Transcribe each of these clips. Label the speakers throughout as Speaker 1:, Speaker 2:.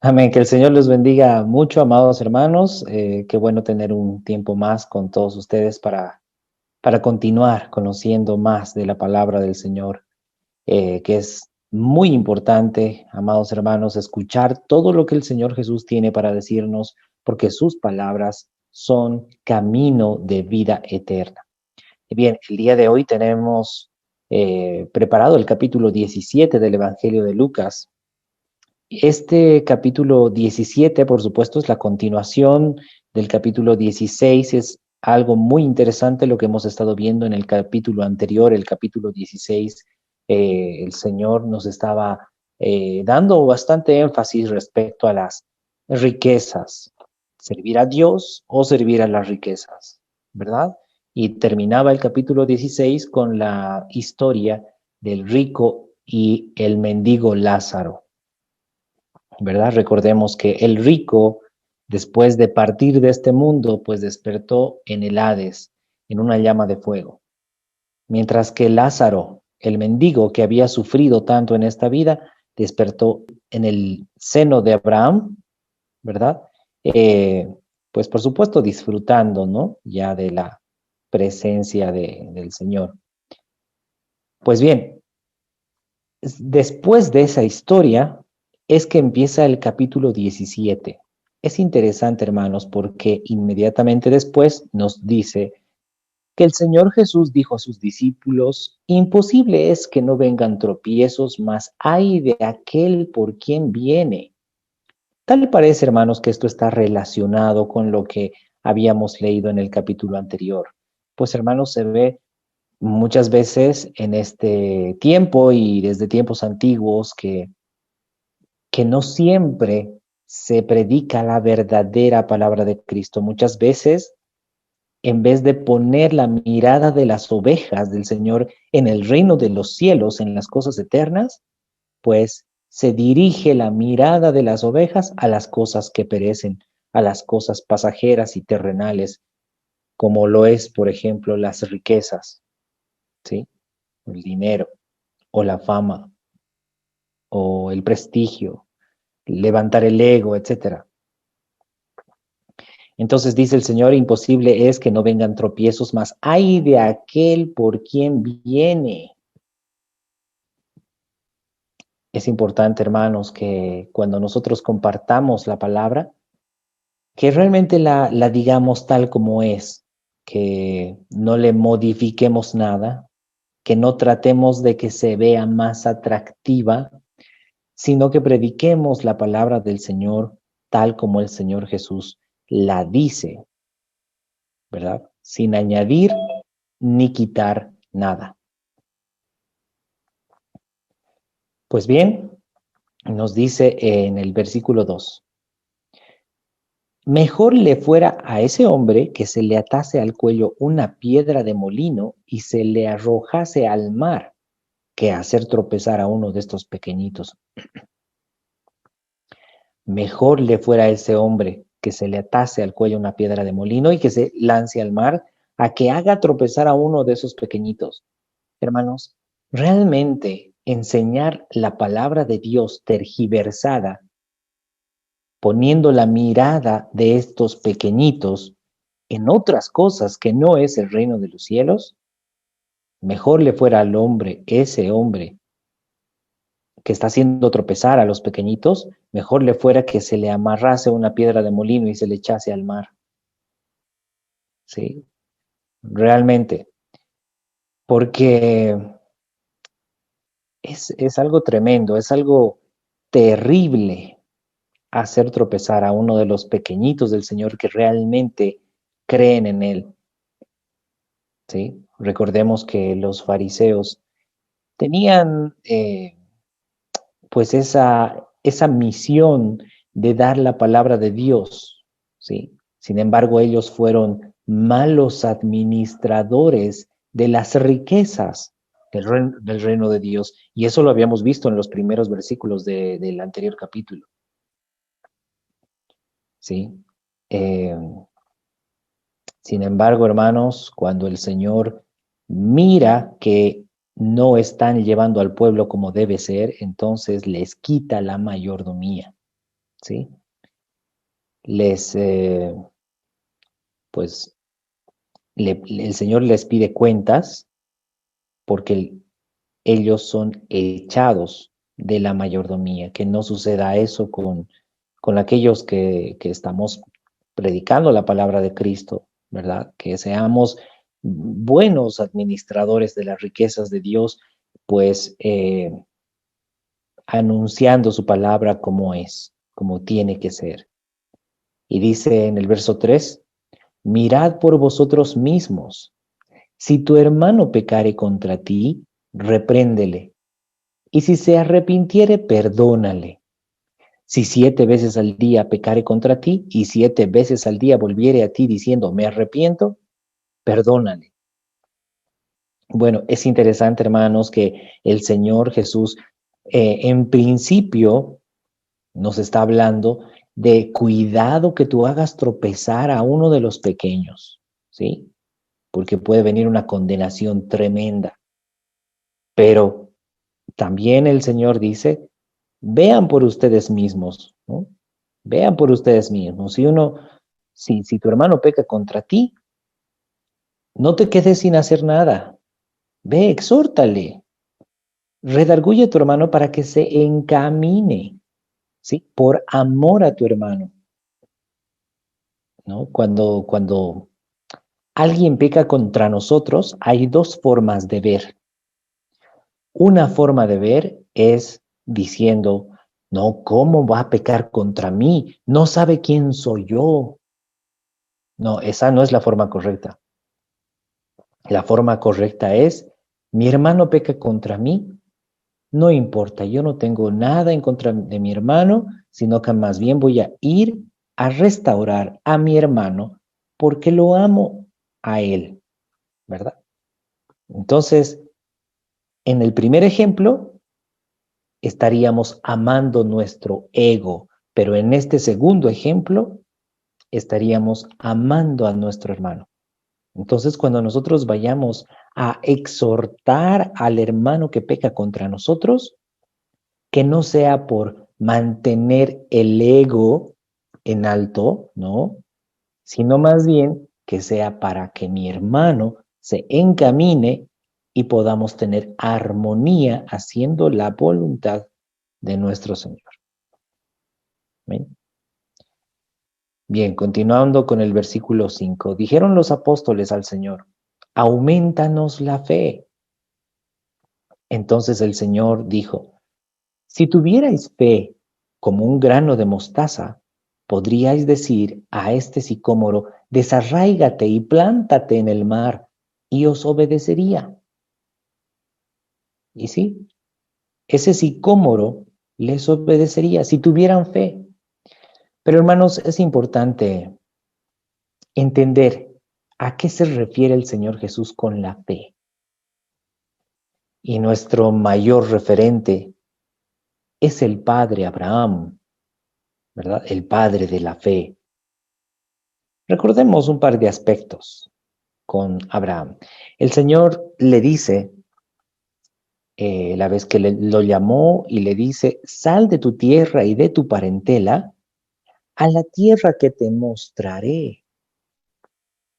Speaker 1: Amén. Que el Señor los bendiga mucho, amados hermanos. Qué bueno tener un tiempo más con todos ustedes para continuar conociendo más de la palabra del Señor, que es muy importante, amados hermanos, escuchar todo lo que el Señor Jesús tiene para decirnos, porque sus palabras son camino de vida eterna. Y bien, el día de hoy tenemos preparado el capítulo 17 del Evangelio de Lucas. Este capítulo 17, por supuesto, es la continuación del capítulo 16. Es algo muy interesante lo que hemos estado viendo en el capítulo anterior, el capítulo 16. El Señor nos estaba dando bastante énfasis respecto a las riquezas, servir a Dios o servir a las riquezas, ¿verdad? Y terminaba el capítulo 16 con la historia del rico y el mendigo Lázaro. ¿Verdad? Recordemos que el rico, después de partir de este mundo, pues despertó en el Hades, en una llama de fuego. Mientras que Lázaro, el mendigo que había sufrido tanto en esta vida, despertó en el seno de Abraham, ¿verdad? Eh, pues por supuesto disfrutando, ¿no? Ya de la presencia del Señor. Pues bien, después de esa historia es que empieza el capítulo 17. Es interesante, hermanos, porque inmediatamente después nos dice que el Señor Jesús dijo a sus discípulos, imposible es que no vengan tropiezos, mas hay de aquel por quien viene. Tal parece, hermanos, que esto está relacionado con lo que habíamos leído en el capítulo anterior. Pues, hermanos, se ve muchas veces en este tiempo y desde tiempos antiguos que no siempre se predica la verdadera palabra de Cristo. Muchas veces, en vez de poner la mirada de las ovejas del Señor en el reino de los cielos, en las cosas eternas, pues se dirige la mirada de las ovejas a las cosas que perecen, a las cosas pasajeras y terrenales, como lo es, por ejemplo, las riquezas, ¿sí? El dinero o la fama o el prestigio, levantar el ego, etcétera. Entonces dice el Señor, imposible es que no vengan tropiezos, mas ay de aquel por quien viene. Es importante, hermanos, que cuando nosotros compartamos la palabra, que realmente la digamos tal como es, que no le modifiquemos nada, que no tratemos de que se vea más atractiva, sino que prediquemos la palabra del Señor tal como el Señor Jesús la dice, ¿verdad? Sin añadir ni quitar nada. Pues bien, nos dice en el versículo 2, mejor le fuera a ese hombre que se le atase al cuello una piedra de molino y se le arrojase al mar que hacer tropezar a uno de estos pequeñitos. Mejor le fuera a ese hombre que se le atase al cuello una piedra de molino y que se lance al mar a que haga tropezar a uno de esos pequeñitos. Hermanos, realmente enseñar la palabra de Dios tergiversada, poniendo la mirada de estos pequeñitos en otras cosas que no es el reino de los cielos, mejor le fuera al hombre, ese hombre que está haciendo tropezar a los pequeñitos, mejor le fuera que se le amarrase una piedra de molino y se le echase al mar. ¿Sí? Realmente. Porque es algo tremendo, es algo terrible hacer tropezar a uno de los pequeñitos del Señor que realmente creen en Él. ¿Sí? Recordemos que los fariseos tenían pues esa misión de dar la palabra de Dios, ¿sí? Sin embargo, ellos fueron malos administradores de las riquezas del reino de Dios. Y eso lo habíamos visto en los primeros versículos del anterior capítulo, ¿sí? Eh, Sin embargo, hermanos, cuando el Señor mira que no están llevando al pueblo como debe ser, entonces les quita la mayordomía. ¿sí? Les, pues, el Señor les pide cuentas porque ellos son echados de la mayordomía, que no suceda eso con aquellos que estamos predicando la palabra de Cristo, ¿verdad? Que seamos buenos administradores de las riquezas de Dios, pues anunciando su palabra como es, como tiene que ser. Y dice en el verso 3, mirad por vosotros mismos. Si tu hermano pecare contra ti, repréndele. Y si se arrepintiere, perdónale. Si 7 veces al día pecare contra ti y 7 veces al día volviere a ti diciendo, me arrepiento, perdónale. Bueno, es interesante, hermanos, que el Señor Jesús en principio nos está hablando de cuidado que tú hagas tropezar a uno de los pequeños, ¿sí? Porque puede venir una condenación tremenda. Pero también el Señor dice, vean por ustedes mismos, ¿no? Vean por ustedes mismos. Si tu hermano peca contra ti, no te quedes sin hacer nada. Ve, exhórtale. Redarguye a tu hermano para que se encamine, ¿sí? Por amor a tu hermano, ¿no? Cuando alguien peca contra nosotros, hay dos formas de ver. Una forma de ver es diciendo, no, ¿cómo va a pecar contra mí? No sabe quién soy yo. No, esa no es la forma correcta. La forma correcta es, mi hermano peca contra mí, no importa, yo no tengo nada en contra de mi hermano, sino que más bien voy a ir a restaurar a mi hermano porque lo amo a él, ¿verdad? Entonces, en el primer ejemplo, estaríamos amando nuestro ego, pero en este segundo ejemplo, estaríamos amando a nuestro hermano. Entonces, cuando nosotros vayamos a exhortar al hermano que peca contra nosotros, que no sea por mantener el ego en alto, ¿no? Sino más bien que sea para que mi hermano se encamine y podamos tener armonía haciendo la voluntad de nuestro Señor. ¿Bien? Bien, continuando con el versículo 5. Dijeron los apóstoles al Señor, aumentanos la fe. Entonces el Señor dijo, si tuvierais fe como un grano de mostaza, podríais decir a este sicómoro, desarráigate y plántate en el mar, y os obedecería. Y sí, ese sicómoro les obedecería si tuvieran fe. Pero hermanos, es importante entender a qué se refiere el Señor Jesús con la fe. Y nuestro mayor referente es el Padre Abraham, ¿verdad? El Padre de la fe. Recordemos un par de aspectos con Abraham. El Señor le dice, la vez que lo llamó y le dice, sal de tu tierra y de tu parentela a la tierra que te mostraré.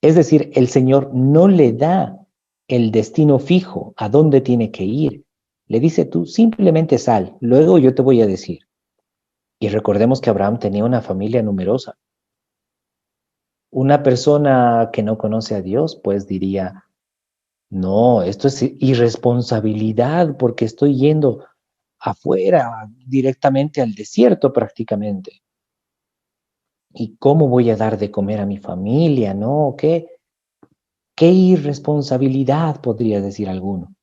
Speaker 1: Es decir, el Señor no le da el destino fijo a dónde tiene que ir. Le dice, tú simplemente sal, luego yo te voy a decir. Y recordemos que Abraham tenía una familia numerosa. Una persona que no conoce a Dios, pues diría, no, esto es irresponsabilidad porque estoy yendo afuera, directamente al desierto prácticamente. ¿Y cómo voy a dar de comer a mi familia? No, qué irresponsabilidad podría decir alguno.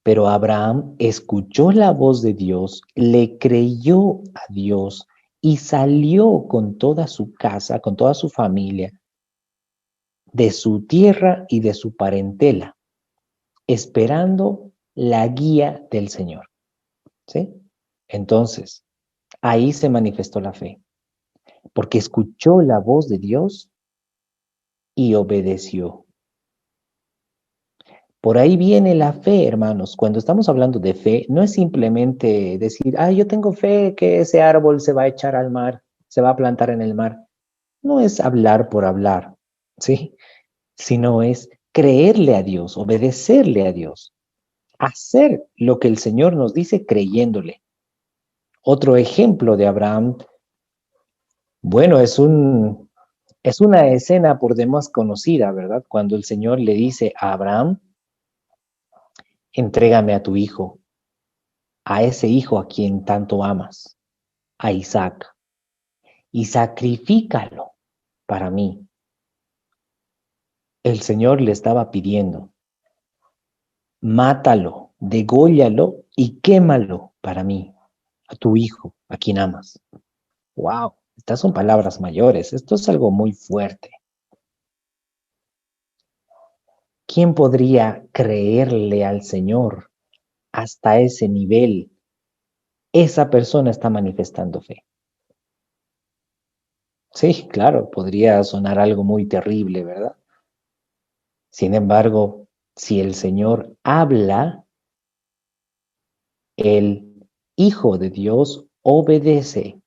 Speaker 1: Pero Abraham escuchó la voz de Dios, le creyó a Dios y salió con toda su casa, con toda su familia, de su tierra y de su parentela, esperando la guía del Señor. ¿Sí? Entonces, ahí se manifestó la fe, porque escuchó la voz de Dios y obedeció. Por ahí viene la fe, hermanos. Cuando estamos hablando de fe, no es simplemente decir, yo tengo fe que ese árbol se va a echar al mar, se va a plantar en el mar. No es hablar por hablar, ¿sí? Sino es creerle a Dios, obedecerle a Dios, hacer lo que el Señor nos dice creyéndole. Otro ejemplo de Abraham, bueno, es una escena por demás conocida, ¿verdad? Cuando el Señor le dice a Abraham, entrégame a tu hijo, a ese hijo a quien tanto amas, a Isaac, y sacrifícalo para mí. El Señor le estaba pidiendo, mátalo, dególlalo y quémalo para mí, a tu hijo, a quien amas. Wow, estas son palabras mayores, esto es algo muy fuerte. ¿Quién podría creerle al Señor hasta ese nivel? Esa persona está manifestando fe. Sí, claro, podría sonar algo muy terrible, ¿verdad? Sin embargo, si el Señor habla, el Hijo de Dios obedece.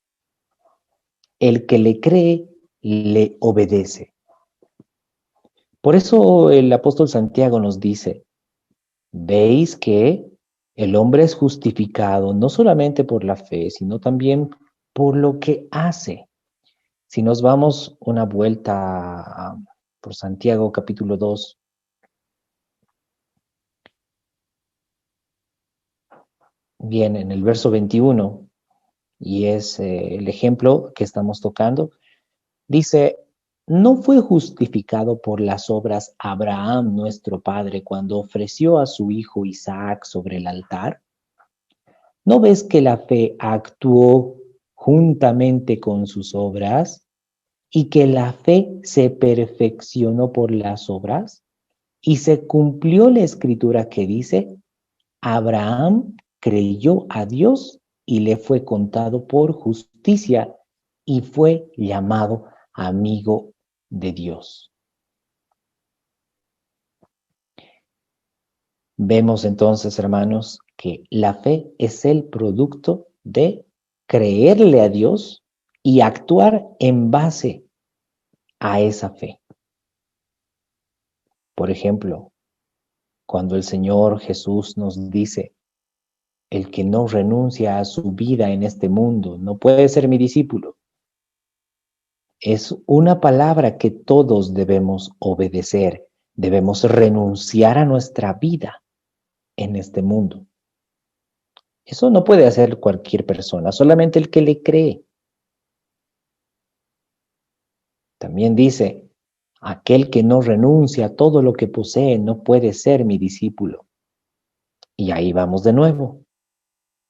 Speaker 1: El que le cree, le obedece. Por eso el apóstol Santiago nos dice, veis que el hombre es justificado no solamente por la fe, sino también por lo que hace. Si nos vamos una vuelta por Santiago capítulo 2, bien, en el verso 21, y es el ejemplo que estamos tocando, dice, ¿no fue justificado por las obras Abraham, nuestro padre, cuando ofreció a su hijo Isaac sobre el altar? ¿No ves que la fe actuó juntamente con sus obras y que la fe se perfeccionó por las obras? Y se cumplió la escritura que dice, Abraham creyó a Dios y le fue contado por justicia y fue llamado amigo de Dios. Vemos entonces, hermanos, que la fe es el producto de creerle a Dios y actuar en base a esa fe. Por ejemplo, cuando el Señor Jesús nos dice, el que no renuncia a su vida en este mundo no puede ser mi discípulo. Es una palabra que todos debemos obedecer. Debemos renunciar a nuestra vida en este mundo. Eso no puede hacer cualquier persona, solamente el que le cree. También dice, aquel que no renuncia a todo lo que posee no puede ser mi discípulo. Y ahí vamos de nuevo.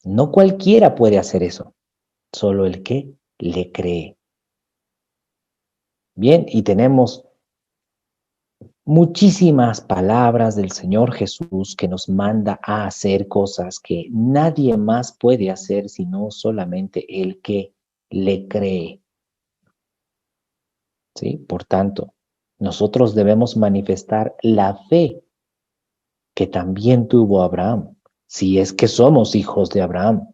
Speaker 1: No cualquiera puede hacer eso, solo el que le cree. Bien, y tenemos muchísimas palabras del Señor Jesús que nos manda a hacer cosas que nadie más puede hacer sino solamente el que le cree. ¿Sí? Por tanto, nosotros debemos manifestar la fe que también tuvo Abraham, si es que somos hijos de Abraham.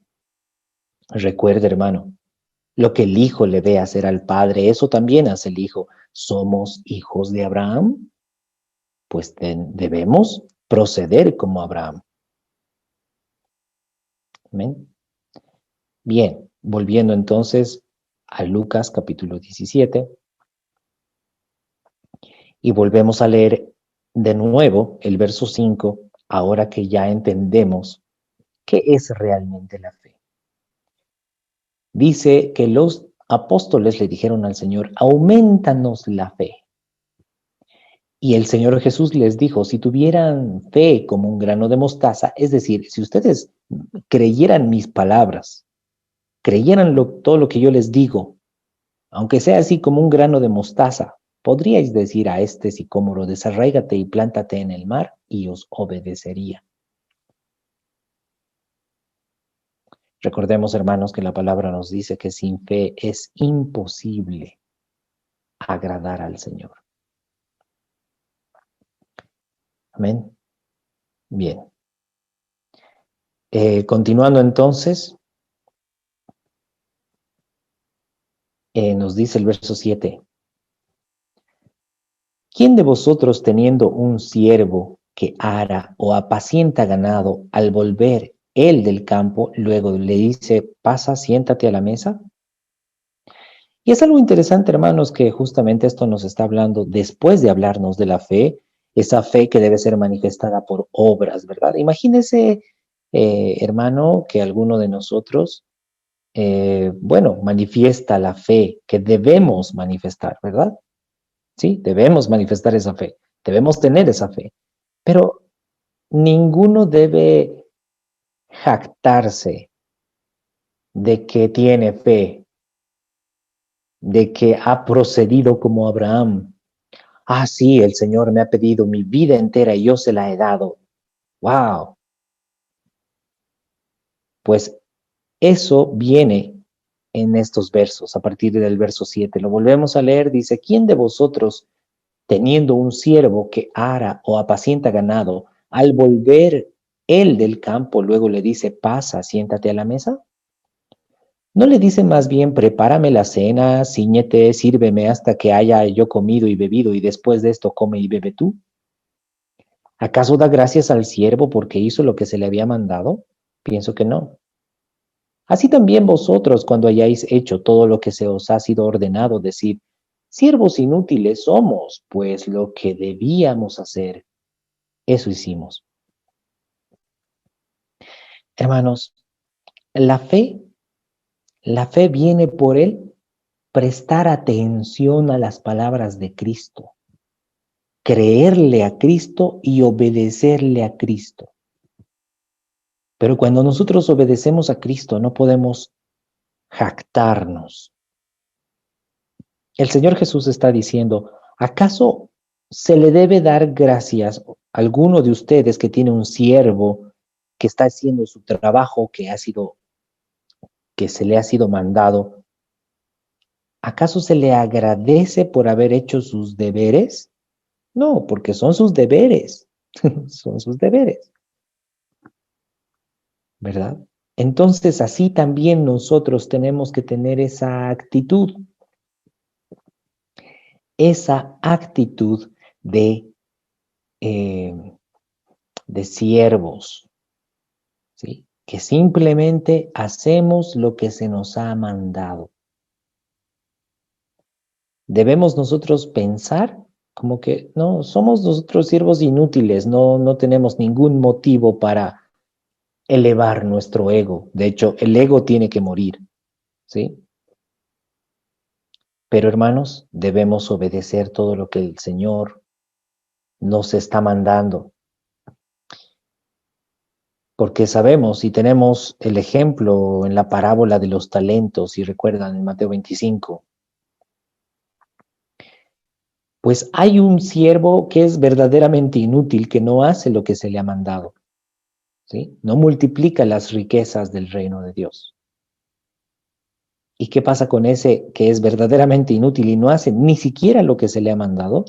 Speaker 1: Recuerde, hermano, lo que el hijo le ve hacer al padre, eso también hace el hijo. ¿Somos hijos de Abraham? Pues debemos proceder como Abraham. Amén. Bien, volviendo entonces a Lucas capítulo 17 y volvemos a leer de nuevo el verso 5, ahora que ya entendemos qué es realmente la fe. Dice que los apóstoles le dijeron al Señor, aumentanos la fe. Y el Señor Jesús les dijo, si tuvieran fe como un grano de mostaza, es decir, si ustedes creyeran mis palabras, creyeran todo lo que yo les digo, aunque sea así como un grano de mostaza, podríais decir a este sicómoro, desarráigate y plántate en el mar, y os obedecería. Recordemos, hermanos, que la palabra nos dice que sin fe es imposible agradar al Señor. Amén. Bien. Continuando entonces, nos dice el verso 7. ¿Quién de vosotros teniendo un siervo que ara o apacienta ganado, al volver él del campo, luego le dice, pasa, siéntate a la mesa? Y es algo interesante, hermanos, que justamente esto nos está hablando después de hablarnos de la fe, esa fe que debe ser manifestada por obras, ¿verdad? Imagínese, hermano, que alguno de nosotros, bueno, manifiesta la fe que debemos manifestar, ¿verdad? Sí, debemos manifestar esa fe, debemos tener esa fe, pero ninguno debe jactarse de que tiene fe, de que ha procedido como Abraham. Ah, sí, el Señor me ha pedido mi vida entera y yo se la he dado. ¡Wow! Pues eso viene en estos versos, a partir del verso 7. Lo volvemos a leer, dice, ¿quién de vosotros, teniendo un siervo que ara o apacienta ganado, al volver él del campo, luego le dice, pasa, siéntate a la mesa? ¿No le dice más bien, prepárame la cena, ciñete, sírveme hasta que haya yo comido y bebido, y después de esto come y bebe tú? ¿Acaso da gracias al siervo porque hizo lo que se le había mandado? Pienso que no. Así también vosotros, cuando hayáis hecho todo lo que se os ha sido ordenado, decid, siervos inútiles somos, pues lo que debíamos hacer, eso hicimos. Hermanos, la fe, la fe viene por el prestar atención a las palabras de Cristo, creerle a Cristo y obedecerle a Cristo. Pero cuando nosotros obedecemos a Cristo, no podemos jactarnos. El Señor Jesús está diciendo, ¿acaso se le debe dar gracias a alguno de ustedes que tiene un siervo que está haciendo su trabajo que se le ha sido mandado? ¿Acaso se le agradece por haber hecho sus deberes? No, porque son sus deberes, son sus deberes, ¿verdad? Entonces, así también nosotros tenemos que tener esa actitud de, eh, de siervos, ¿sí? Que simplemente hacemos lo que se nos ha mandado. Debemos nosotros pensar como que no, somos nosotros siervos inútiles, no tenemos ningún motivo para elevar nuestro ego. De hecho, el ego tiene que morir, ¿sí? Pero hermanos, debemos obedecer todo lo que el Señor nos está mandando. Porque sabemos y tenemos el ejemplo en la parábola de los talentos, si recuerdan en Mateo 25, pues hay un siervo que es verdaderamente inútil, que no hace lo que se le ha mandado, ¿sí? No multiplica las riquezas del reino de Dios. ¿Y qué pasa con ese que es verdaderamente inútil y no hace ni siquiera lo que se le ha mandado?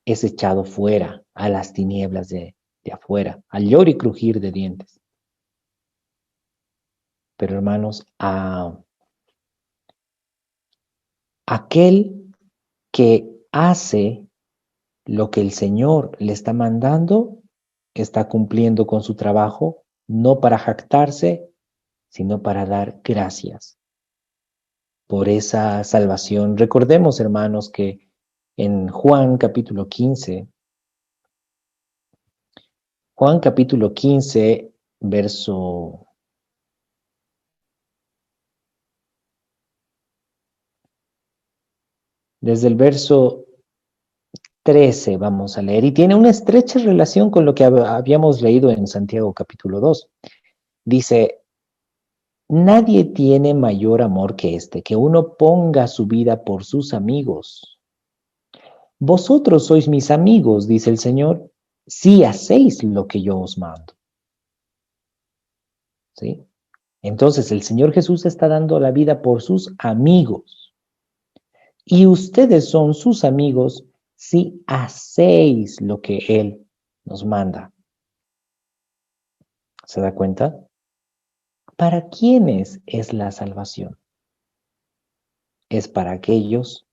Speaker 1: Es echado fuera a las tinieblas de afuera, al lloro y crujir de dientes. Pero hermanos, a aquel que hace lo que el Señor le está mandando, está cumpliendo con su trabajo, no para jactarse, sino para dar gracias por esa salvación. Recordemos, hermanos, que en Juan capítulo 15, verso desde el verso 13 vamos a leer, y tiene una estrecha relación con lo que habíamos leído en Santiago capítulo 2. Dice, nadie tiene mayor amor que este, que uno ponga su vida por sus amigos. Vosotros sois mis amigos, dice el Señor, si hacéis lo que yo os mando. ¿Sí? Entonces el Señor Jesús está dando la vida por sus amigos. Y ustedes son sus amigos si hacéis lo que Él nos manda. ¿Se da cuenta? ¿Para quiénes es la salvación? Es para aquellos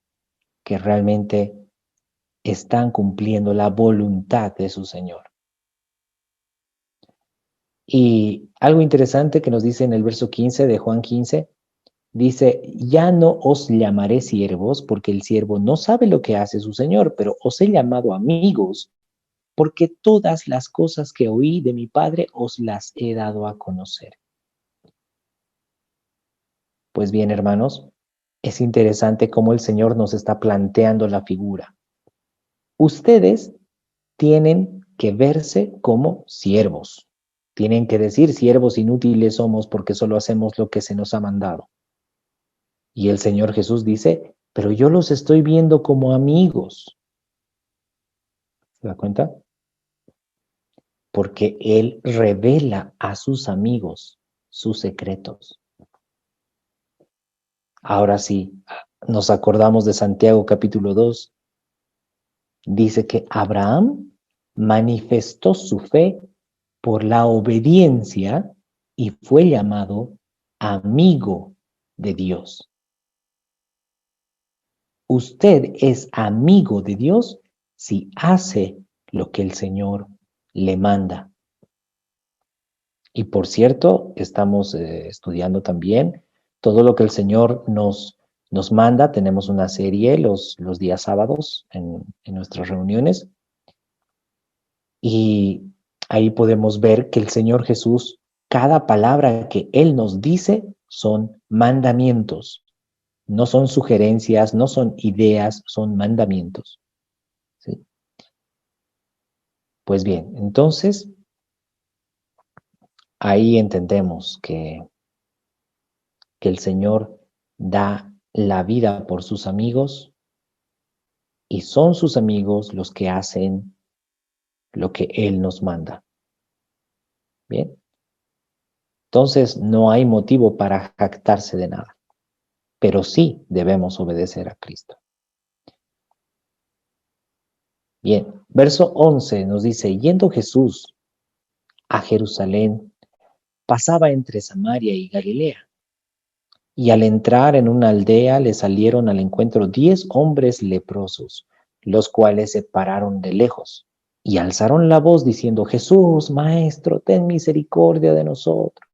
Speaker 1: que realmente están cumpliendo la voluntad de su Señor. Y algo interesante que nos dice en el verso 15 de Juan 15, dice, ya no os llamaré siervos, porque el siervo no sabe lo que hace su Señor, pero os he llamado amigos, porque todas las cosas que oí de mi Padre os las he dado a conocer. Pues bien, hermanos, es interesante cómo el Señor nos está planteando la figura. Ustedes tienen que verse como siervos. Tienen que decir, siervos inútiles somos porque solo hacemos lo que se nos ha mandado. Y el Señor Jesús dice, pero yo los estoy viendo como amigos. ¿Se da cuenta? Porque Él revela a sus amigos sus secretos. Ahora sí, nos acordamos de Santiago capítulo 2. Dice que Abraham manifestó su fe por la obediencia y fue llamado amigo de Dios. Usted es amigo de Dios si hace lo que el Señor le manda. Y por cierto, estamos estudiando también todo lo que el Señor nos manda. Tenemos una serie los días sábados en nuestras reuniones. Y ahí podemos ver que el Señor Jesús, cada palabra que Él nos dice son mandamientos. No son sugerencias, no son ideas, son mandamientos. ¿Sí? Pues bien, entonces ahí entendemos que el Señor da la vida por sus amigos y son sus amigos los que hacen lo que Él nos manda. Bien, entonces no hay motivo para jactarse de nada, pero sí debemos obedecer a Cristo. Bien, verso 11 nos dice, yendo Jesús a Jerusalén, pasaba entre Samaria y Galilea. Y al entrar en una aldea le salieron al encuentro 10 hombres leprosos, los cuales se pararon de lejos y alzaron la voz diciendo, Jesús, Maestro, ten misericordia de nosotros.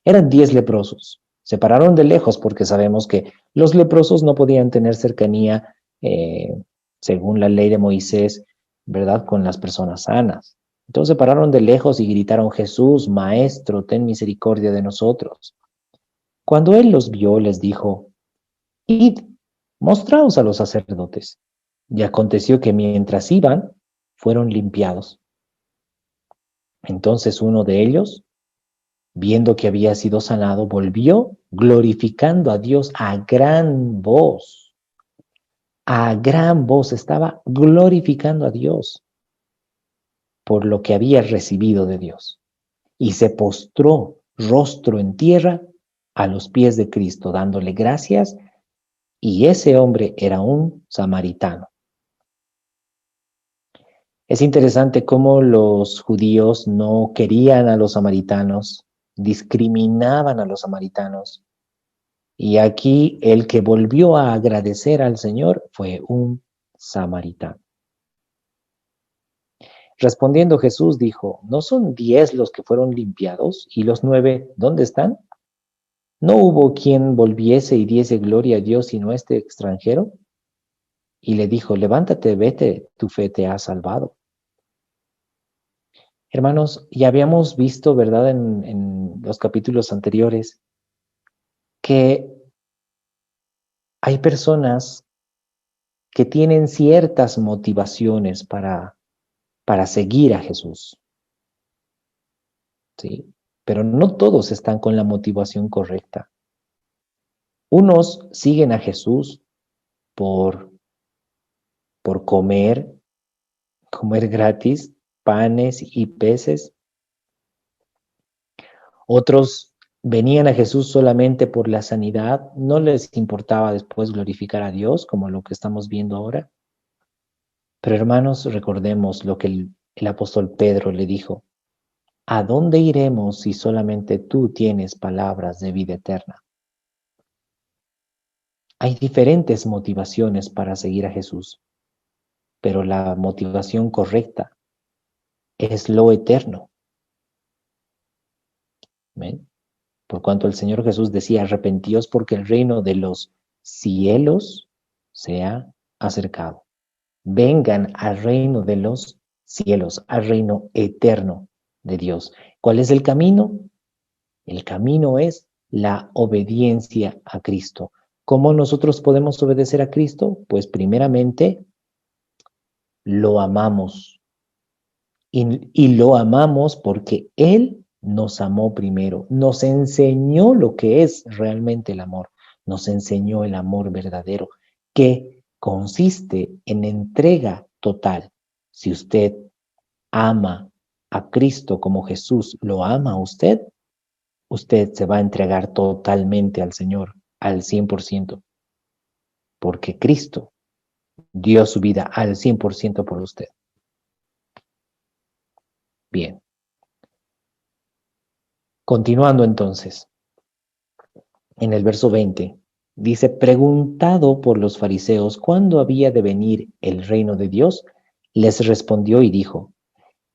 Speaker 1: Eran 10 leprosos. Se pararon de lejos porque sabemos que los leprosos no podían tener cercanía, según la ley de Moisés, ¿verdad?, con las personas sanas. Entonces se pararon de lejos y gritaron, Jesús, Maestro, ten misericordia de nosotros. Cuando él los vio, les dijo, id, mostraos a los sacerdotes. Y aconteció que mientras iban, fueron limpiados. Entonces uno de ellos, viendo que había sido sanado, volvió glorificando a Dios a gran voz. A gran voz estaba glorificando a Dios por lo que había recibido de Dios. Y se postró rostro en tierra a los pies de Cristo, dándole gracias. Y ese hombre era un samaritano. Es interesante cómo los judíos no querían a los samaritanos, discriminaban a los samaritanos. Y aquí el que volvió a agradecer al Señor fue un samaritano. Respondiendo Jesús dijo, ¿no son 10 los que fueron limpiados? ¿Y los 9 dónde están? ¿No hubo quien volviese y diese gloria a Dios sino este extranjero? Y le dijo, levántate, vete, tu fe te ha salvado. Hermanos, ya habíamos visto, ¿verdad?, en los capítulos anteriores, que hay personas que tienen ciertas motivaciones para seguir a Jesús, ¿sí? Pero no todos están con la motivación correcta. Unos siguen a Jesús por comer gratis, panes y peces. Otros venían a Jesús solamente por la sanidad, no les importaba después glorificar a Dios, como lo que estamos viendo ahora. Pero hermanos, recordemos lo que el apóstol Pedro le dijo. ¿A dónde iremos si solamente tú tienes palabras de vida eterna? Hay diferentes motivaciones para seguir a Jesús, pero la motivación correcta es lo eterno. ¿Ven? Por cuanto el Señor Jesús decía, arrepentíos porque el reino de los cielos se ha acercado. Vengan al reino de los cielos, al reino eterno de Dios. ¿Cuál es el camino? El camino es la obediencia a Cristo. ¿Cómo nosotros podemos obedecer a Cristo? Pues primeramente lo amamos. Y lo amamos porque Él nos amó primero, nos enseñó lo que es realmente el amor, nos enseñó el amor verdadero, que consiste en entrega total. Si usted ama a Cristo como Jesús lo ama a usted, usted se va a entregar totalmente al Señor, al 100%, porque Cristo dio su vida al 100% por usted. Bien. Continuando entonces, en el verso 20, dice, preguntado por los fariseos cuándo había de venir el reino de Dios, les respondió y dijo,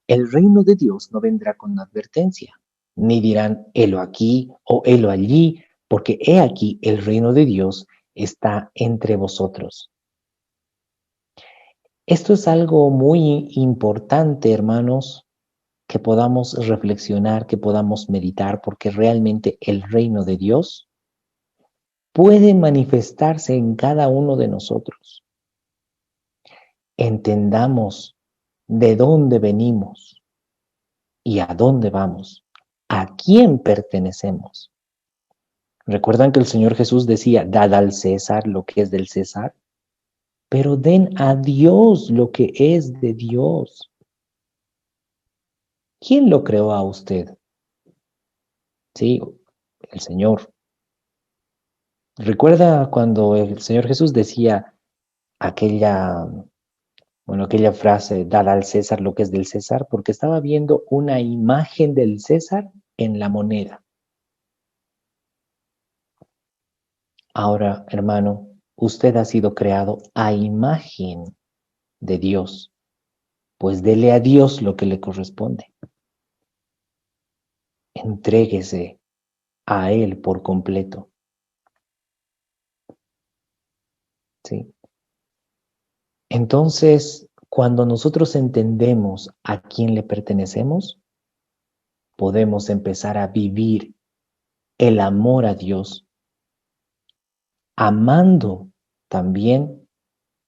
Speaker 1: el reino de Dios no vendrá con advertencia, ni dirán, helo aquí o helo allí, porque he aquí el reino de Dios está entre vosotros. Esto es algo muy importante, hermanos, que podamos reflexionar, que podamos meditar, porque realmente el reino de Dios puede manifestarse en cada uno de nosotros. Entendamos de dónde venimos y a dónde vamos, a quién pertenecemos. ¿Recuerdan que el Señor Jesús decía, dad al César lo que es del César? Pero den a Dios lo que es de Dios. ¿Quién lo creó a usted? Sí, el Señor. ¿Recuerda cuando el Señor Jesús decía aquella frase, dar al César lo que es del César? Porque estaba viendo una imagen del César en la moneda. Ahora, hermano, usted ha sido creado a imagen de Dios, pues dele a Dios lo que le corresponde. Entréguese a Él por completo. ¿Sí? Entonces, cuando nosotros entendemos a quién le pertenecemos, podemos empezar a vivir el amor a Dios, amando también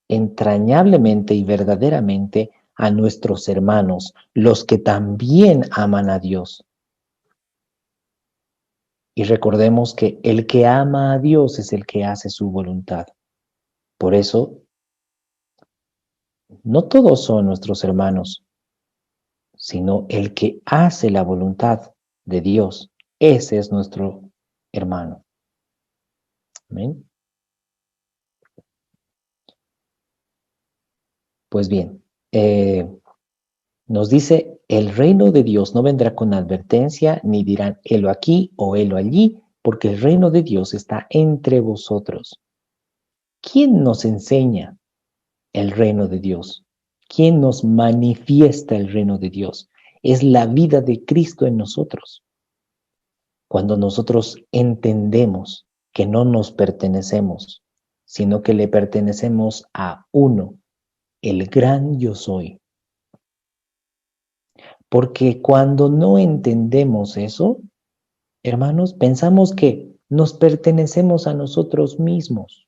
Speaker 1: entrañablemente y verdaderamente a nuestros hermanos, los que también aman a Dios. Y recordemos que el que ama a Dios es el que hace su voluntad. Por eso, no todos son nuestros hermanos, sino el que hace la voluntad de Dios. Ese es nuestro hermano. ¿Amén? Pues bien, nos dice, el reino de Dios no vendrá con advertencia, ni dirán, helo aquí o helo allí, porque el reino de Dios está entre vosotros. ¿Quién nos enseña el reino de Dios? ¿Quién nos manifiesta el reino de Dios? Es la vida de Cristo en nosotros. Cuando nosotros entendemos que no nos pertenecemos, sino que le pertenecemos a uno, el gran yo soy. Porque cuando no entendemos eso, hermanos, pensamos que nos pertenecemos a nosotros mismos,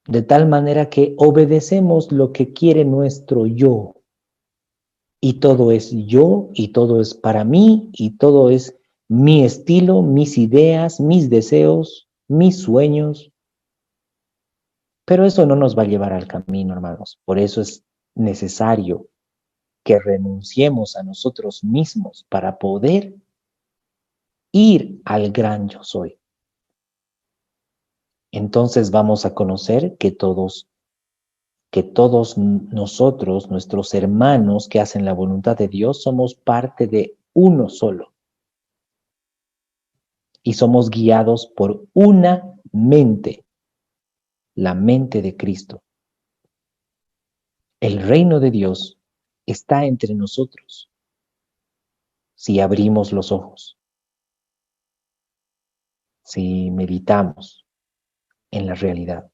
Speaker 1: de tal manera que obedecemos lo que quiere nuestro yo. Y todo es yo, y todo es para mí, y todo es mi estilo, mis ideas, mis deseos, mis sueños. Pero eso no nos va a llevar al camino, hermanos. Por eso es necesario que renunciemos a nosotros mismos para poder ir al gran yo soy. Entonces vamos a conocer que todos nosotros, nuestros hermanos que hacen la voluntad de Dios, somos parte de uno solo. Y somos guiados por una mente, la mente de Cristo. El reino de Dios está entre nosotros si abrimos los ojos, si meditamos en la realidad.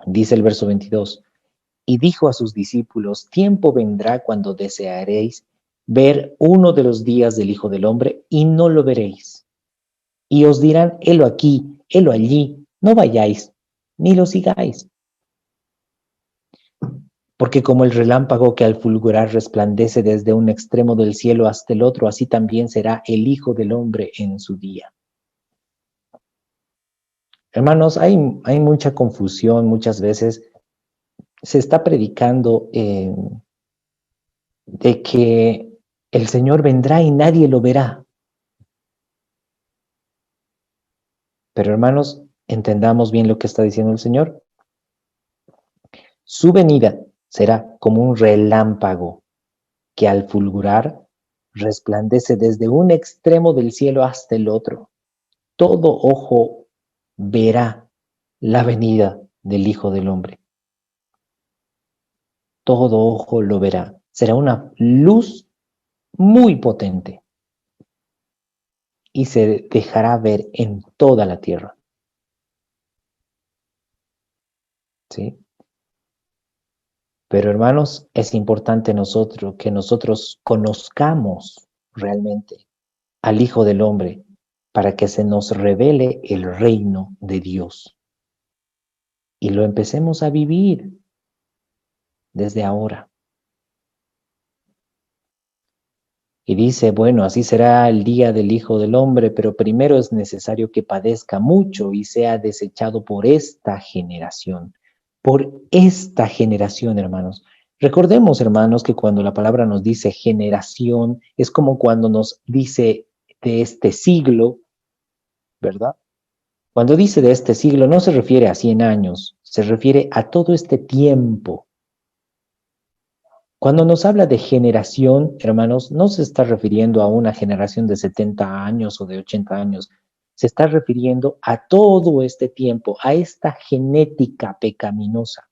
Speaker 1: Dice el verso 22, y dijo a sus discípulos, tiempo vendrá cuando desearéis ver uno de los días del Hijo del Hombre y no lo veréis. Y os dirán, helo aquí, helo allí, no vayáis, ni lo sigáis. Porque como el relámpago que al fulgurar resplandece desde un extremo del cielo hasta el otro, así también será el Hijo del Hombre en su día. Hermanos, hay mucha confusión, muchas veces se está predicando de que el Señor vendrá y nadie lo verá. Pero hermanos, entendamos bien lo que está diciendo el Señor. Su venida será como un relámpago que al fulgurar resplandece desde un extremo del cielo hasta el otro. Todo ojo verá la venida del Hijo del Hombre. Todo ojo lo verá. Será una luz muy potente y se dejará ver en toda la tierra. ¿Sí? Pero hermanos, es importante que nosotros conozcamos realmente al Hijo del Hombre para que se nos revele el reino de Dios y lo empecemos a vivir desde ahora. Y dice, bueno, así será el día del Hijo del Hombre, pero primero es necesario que padezca mucho y sea desechado por esta generación. Por esta generación, hermanos. Recordemos, hermanos, que cuando la palabra nos dice generación, es como cuando nos dice de este siglo, ¿verdad? Cuando dice de este siglo, no se refiere a 100 años, se refiere a todo este tiempo. Cuando nos habla de generación, hermanos, no se está refiriendo a una generación de 70 años o de 80 años. Se está refiriendo a todo este tiempo, a esta genética pecaminosa.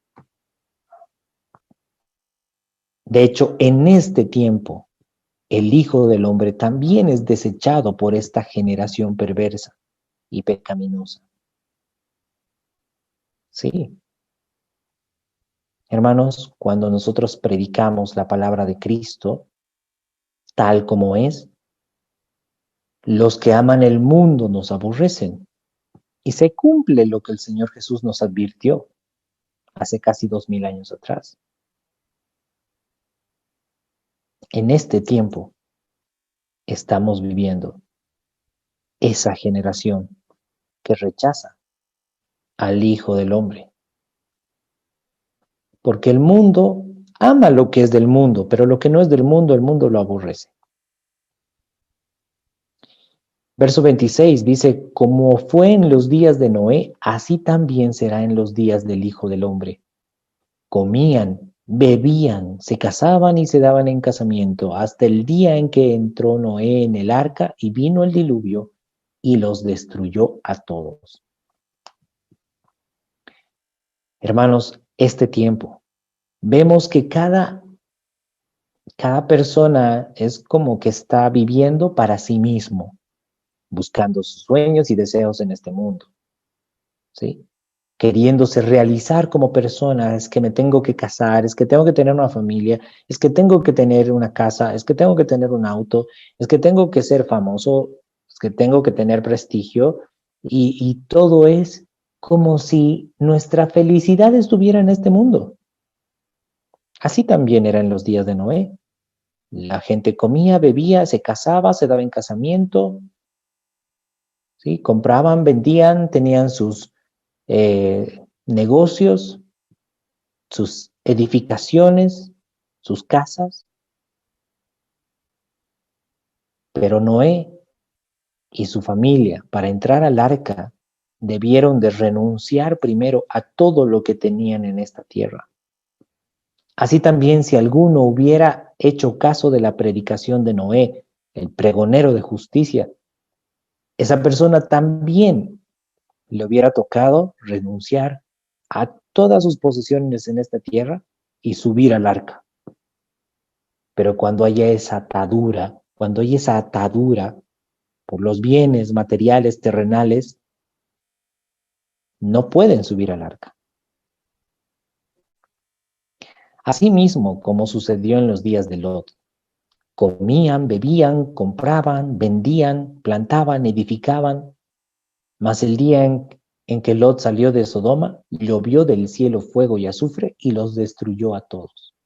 Speaker 1: De hecho, en este tiempo, el Hijo del Hombre también es desechado por esta generación perversa y pecaminosa. Sí. Hermanos, cuando nosotros predicamos la palabra de Cristo, tal como es, los que aman el mundo nos aborrecen. Y se cumple lo que el Señor Jesús nos advirtió hace casi 2000 años atrás. En este tiempo estamos viviendo esa generación que rechaza al Hijo del Hombre. Porque el mundo ama lo que es del mundo, pero lo que no es del mundo, el mundo lo aborrece. Verso 26 dice, como fue en los días de Noé, así también será en los días del Hijo del Hombre. Comían, bebían, se casaban y se daban en casamiento, hasta el día en que entró Noé en el arca y vino el diluvio y los destruyó a todos. Hermanos, este tiempo, vemos que cada persona es como que está viviendo para sí mismo, buscando sus sueños y deseos en este mundo, ¿sí? Queriéndose realizar como persona, es que me tengo que casar, es que tengo que tener una familia, es que tengo que tener una casa, es que tengo que tener un auto, es que tengo que ser famoso, es que tengo que tener prestigio, y todo es como si nuestra felicidad estuviera en este mundo. Así también era en los días de Noé. La gente comía, bebía, se casaba, se daba en casamiento, ¿sí? Compraban, vendían, tenían sus negocios, sus edificaciones, sus casas, pero Noé y su familia, para entrar al arca, debieron de renunciar primero a todo lo que tenían en esta tierra, Así también si alguno hubiera hecho caso de la predicación de Noé, el pregonero de justicia, esa persona también le hubiera tocado renunciar a todas sus posesiones en esta tierra y subir al arca. Pero cuando hay esa atadura por los bienes materiales terrenales, no pueden subir al arca. Asimismo, como sucedió en los días de Lot, comían, bebían, compraban, vendían, plantaban, edificaban, mas el día en que Lot salió de Sodoma, llovió del cielo fuego y azufre y los destruyó a todos.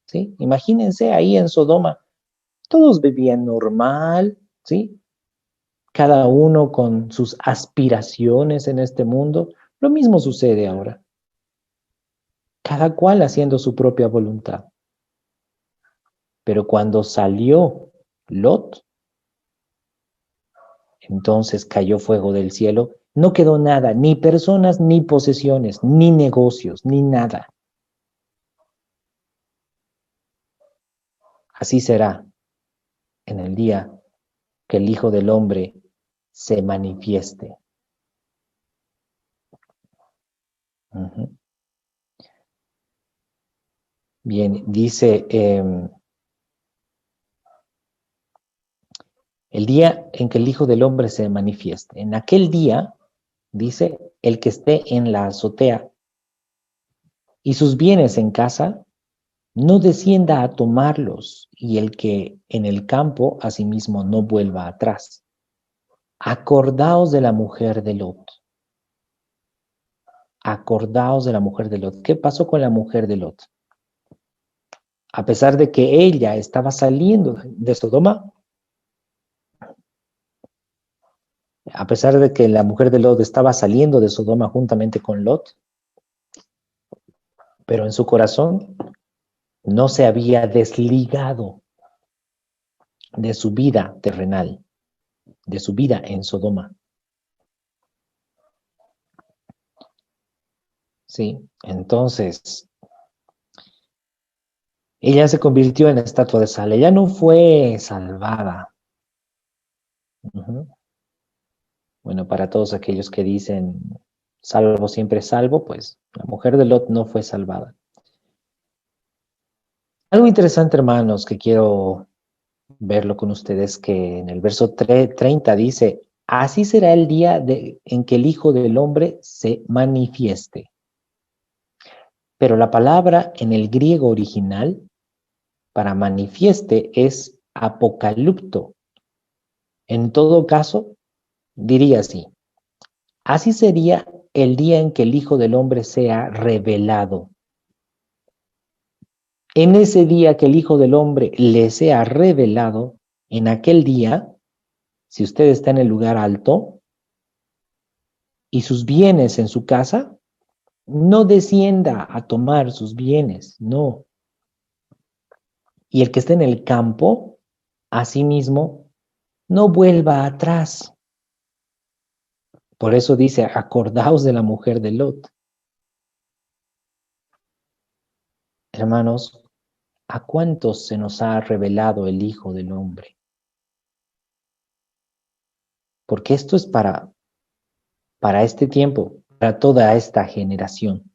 Speaker 1: ¿Sí? Imagínense ahí en Sodoma, todos vivían normal, ¿sí? Cada uno con sus aspiraciones en este mundo. Lo mismo sucede ahora. Cada cual haciendo su propia voluntad. Pero cuando salió Lot, entonces cayó fuego del cielo. No quedó nada, ni personas, ni posesiones, ni negocios, ni nada. Así será en el día que el Hijo del Hombre se manifieste. Bien, dice, el día en que el Hijo del Hombre se manifieste. En aquel día, dice, el que esté en la azotea y sus bienes en casa, no descienda a tomarlos, y el que en el campo asimismo no vuelva atrás. Acordaos de la mujer de Lot. Acordaos de la mujer de Lot. ¿Qué pasó con la mujer de Lot? A pesar de que ella estaba saliendo de Sodoma, a pesar de que la mujer de Lot estaba saliendo de Sodoma juntamente con Lot, pero en su corazón no se había desligado de su vida terrenal, de su vida en Sodoma. Sí, entonces ella se convirtió en estatua de sal. Ella no fue salvada. Bueno, para todos aquellos que dicen salvo siempre salvo, pues la mujer de Lot no fue salvada. Algo interesante, hermanos, que quiero verlo con ustedes, que en el verso 30 dice, así será el día en que el Hijo del Hombre se manifieste. Pero la palabra en el griego original para manifieste es apocalipto. En todo caso, diría así sería el día en que el Hijo del Hombre sea revelado. En ese día que el Hijo del Hombre le sea revelado, en aquel día, si usted está en el lugar alto y sus bienes en su casa, no descienda a tomar sus bienes, no. Y el que esté en el campo, asimismo, no vuelva atrás. Por eso dice, acordaos de la mujer de Lot. Hermanos, ¿a cuántos se nos ha revelado el Hijo del Hombre? Porque esto es para este tiempo, para toda esta generación.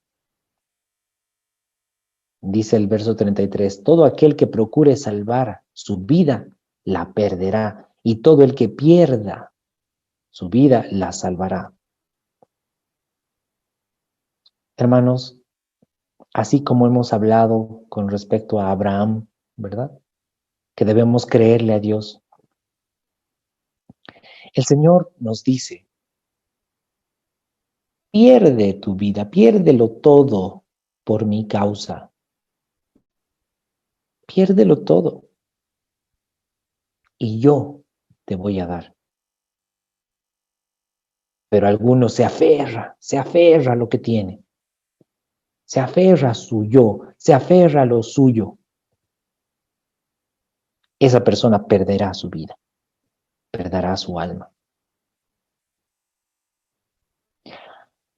Speaker 1: Dice el verso 33, todo aquel que procure salvar su vida, la perderá, y todo el que pierda su vida, la salvará. Hermanos, así como hemos hablado con respecto a Abraham, ¿verdad? Que debemos creerle a Dios. El Señor nos dice, pierde tu vida, piérdelo todo por mi causa. Piérdelo todo. Y yo te voy a dar. Pero alguno se aferra a lo que tiene. Se aferra a su yo, se aferra a lo suyo. Esa persona perderá su vida, perderá su alma.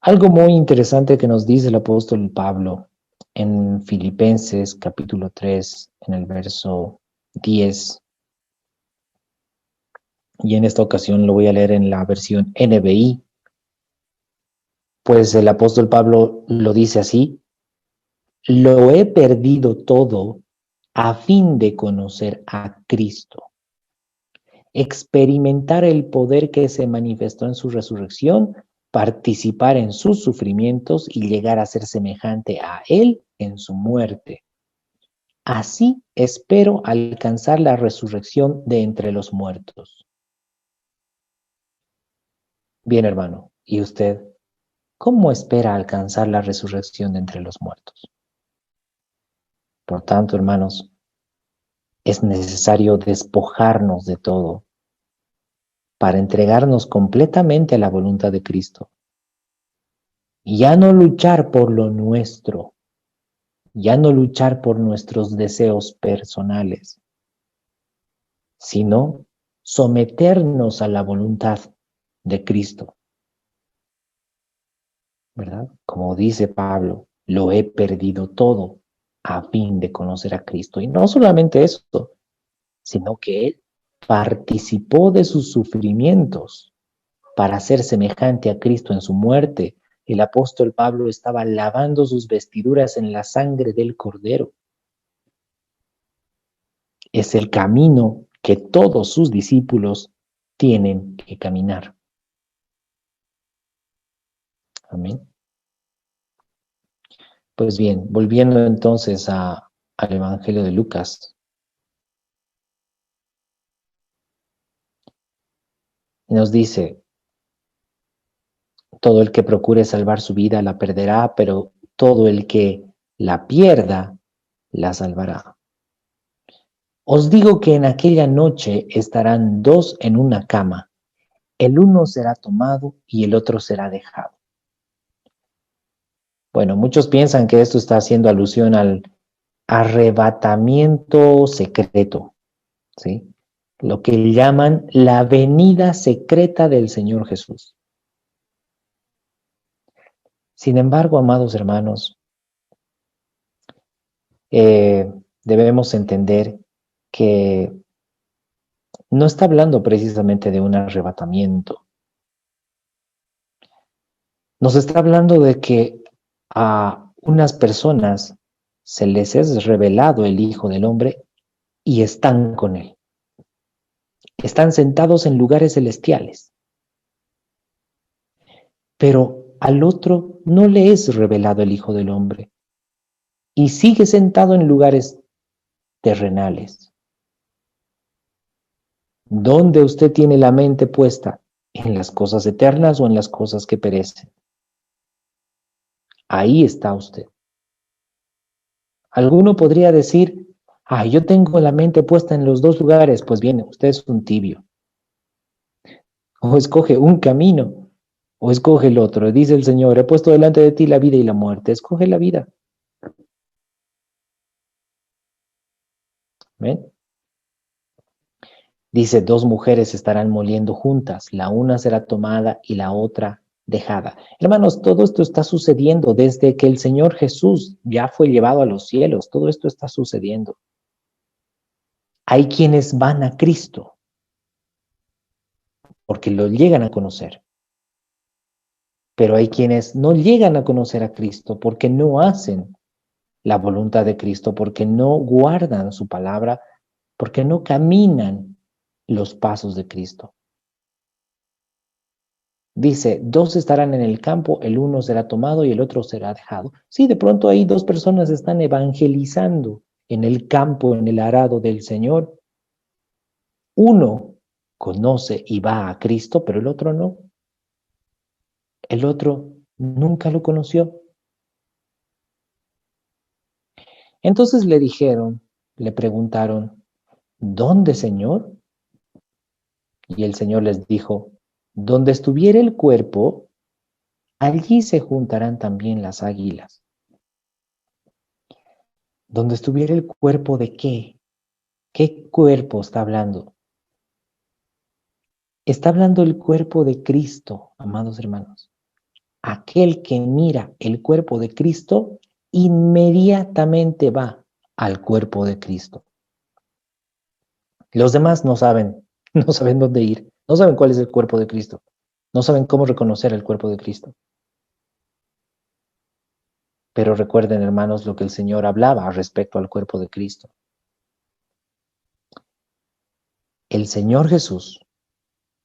Speaker 1: Algo muy interesante que nos dice el apóstol Pablo en Filipenses capítulo 3, en el verso 10. Y en esta ocasión lo voy a leer en la versión NBI. Pues el apóstol Pablo lo dice así: lo he perdido todo a fin de conocer a Cristo, experimentar el poder que se manifestó en su resurrección, participar en sus sufrimientos y llegar a ser semejante a Él en su muerte. Así espero alcanzar la resurrección de entre los muertos. Bien, hermano, ¿y usted cómo espera alcanzar la resurrección de entre los muertos? Por tanto, hermanos, es necesario despojarnos de todo para entregarnos completamente a la voluntad de Cristo. Y ya no luchar por lo nuestro, ya no luchar por nuestros deseos personales, sino someternos a la voluntad de Cristo, ¿verdad? Como dice Pablo, lo he perdido todo a fin de conocer a Cristo. Y no solamente eso, sino que Él participó de sus sufrimientos para ser semejante a Cristo en su muerte. El apóstol Pablo estaba lavando sus vestiduras en la sangre del Cordero. Es el camino que todos sus discípulos tienen que caminar. Amén. Pues bien, volviendo entonces al Evangelio de Lucas, nos dice: todo el que procure salvar su vida la perderá, pero todo el que la pierda la salvará. Os digo que en aquella noche estarán dos en una cama, el uno será tomado y el otro será dejado. Bueno, muchos piensan que esto está haciendo alusión al arrebatamiento secreto, ¿sí? Lo que llaman la venida secreta del Señor Jesús. Sin embargo, amados hermanos, debemos entender que no está hablando precisamente de un arrebatamiento. Nos está hablando de que a unas personas se les es revelado el Hijo del Hombre y están con Él. Están sentados en lugares celestiales. Pero al otro no le es revelado el Hijo del Hombre y sigue sentado en lugares terrenales. ¿Dónde usted tiene la mente puesta? ¿En las cosas eternas o en las cosas que perecen? Ahí está usted. Alguno podría decir: yo tengo la mente puesta en los dos lugares. Pues bien, usted es un tibio. O escoge un camino o escoge el otro. Dice el Señor: he puesto delante de ti la vida y la muerte. Escoge la vida. ¿Ven? Dice: dos mujeres estarán moliendo juntas, la una será tomada y la otra dejada. Hermanos, todo esto está sucediendo desde que el Señor Jesús ya fue llevado a los cielos. Todo esto está sucediendo. Hay quienes van a Cristo porque lo llegan a conocer. Pero hay quienes no llegan a conocer a Cristo porque no hacen la voluntad de Cristo, porque no guardan su palabra, porque no caminan los pasos de Cristo. Dice: dos estarán en el campo, el uno será tomado y el otro será dejado. Sí, de pronto ahí dos personas están evangelizando en el campo, en el arado del Señor. Uno conoce y va a Cristo, pero el otro no. El otro nunca lo conoció. Entonces le preguntaron: ¿dónde, Señor? Y el Señor les dijo: donde estuviere el cuerpo, allí se juntarán también las águilas. ¿Donde estuviera el cuerpo de qué? ¿Qué cuerpo está hablando? Está hablando el cuerpo de Cristo, amados hermanos. Aquel que mira el cuerpo de Cristo inmediatamente va al cuerpo de Cristo. Los demás no saben, no saben dónde ir, no saben cuál es el cuerpo de Cristo, no saben cómo reconocer el cuerpo de Cristo. Pero recuerden, hermanos, lo que el Señor hablaba respecto al cuerpo de Cristo. El Señor Jesús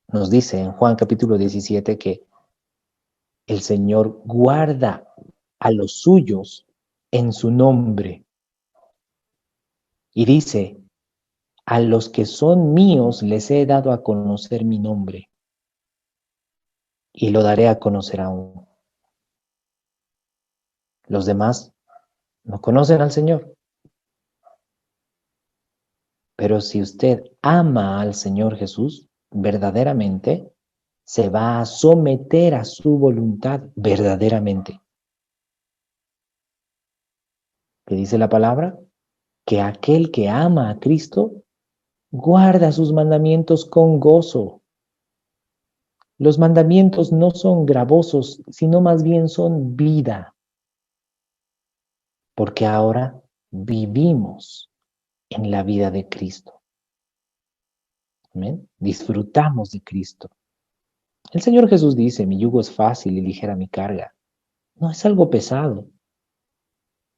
Speaker 1: nos dice en Juan capítulo 17 que el Señor guarda a los suyos en su nombre. Y dice, a los que son míos les he dado a conocer mi nombre y lo daré a conocer aún. Los demás no conocen al Señor. Pero si usted ama al Señor Jesús, verdaderamente se va a someter a su voluntad verdaderamente. ¿Qué dice la palabra? Que aquel que ama a Cristo guarda sus mandamientos con gozo. Los mandamientos no son gravosos, sino más bien son vida. Porque ahora vivimos en la vida de Cristo. ¿Amén? Disfrutamos de Cristo. El Señor Jesús dice, mi yugo es fácil y ligera mi carga. No es algo pesado.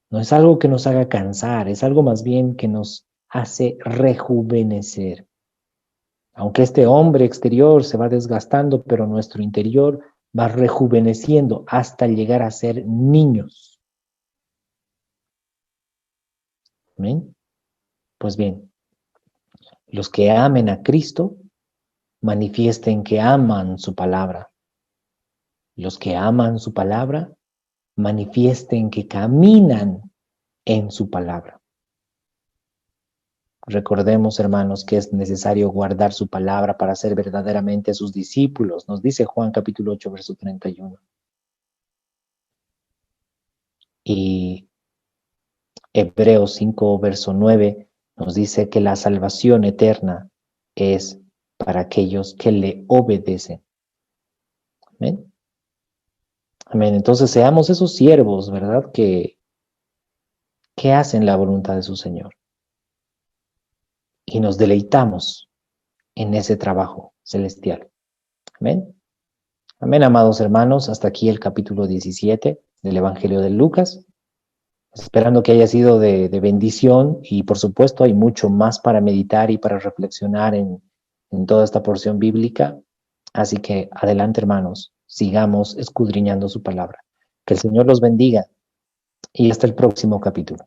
Speaker 1: No es algo que nos haga cansar, es algo más bien que nos hace rejuvenecer. Aunque este hombre exterior se va desgastando, pero nuestro interior va rejuveneciendo hasta llegar a ser niños. ¿Amén? Pues bien, los que amen a Cristo manifiesten que aman su palabra. Los que aman su palabra manifiesten que caminan en su palabra. Recordemos, hermanos, que es necesario guardar su palabra para ser verdaderamente sus discípulos. Nos dice Juan capítulo 8, verso 31. Y Hebreos 5, verso 9 nos dice que la salvación eterna es para aquellos que le obedecen. Amén. Amén. Entonces seamos esos siervos, ¿verdad? Que hacen la voluntad de su Señor. Y nos deleitamos en ese trabajo celestial. Amén. Amén, amados hermanos. Hasta aquí el capítulo 17 del Evangelio de Lucas. Esperando que haya sido de bendición y por supuesto hay mucho más para meditar y para reflexionar en toda esta porción bíblica. Así que adelante, hermanos, sigamos escudriñando su palabra. Que el Señor los bendiga y hasta el próximo capítulo.